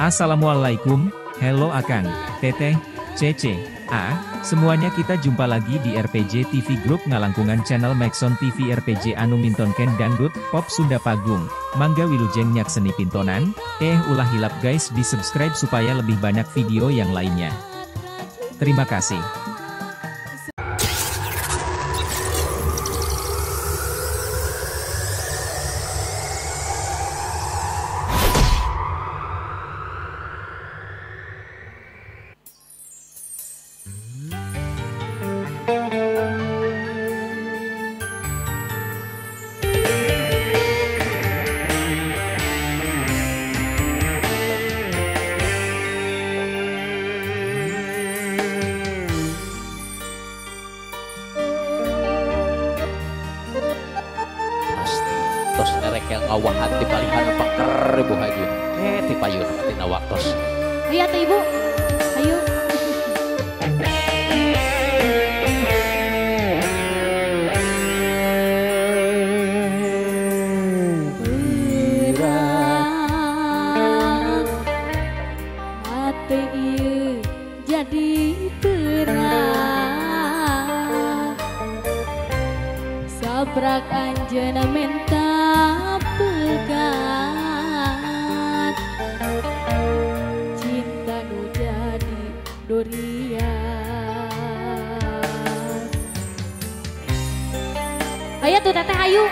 Assalamualaikum, hello Akang, Teteh, Cece, semuanya kita jumpa lagi di RPG TV Group ngalangkungan channel Maxon TV RPG anu mintonken dangdut, pop Sunda Pagung, mangga wilujeng nyak seni pintonan, ulah hilap guys di subscribe supaya lebih banyak video yang lainnya. Terima kasih. Tos nerek yang ngawahan di palihan paker Ibu Haji. Ti payun tina waktos. Iya tuh Ibu. Ayo. Berat hati ieu jadi berat. Sabrak anjeuna menta pegat, cinta nu jadi durian. Ayo tuh teteh ayu.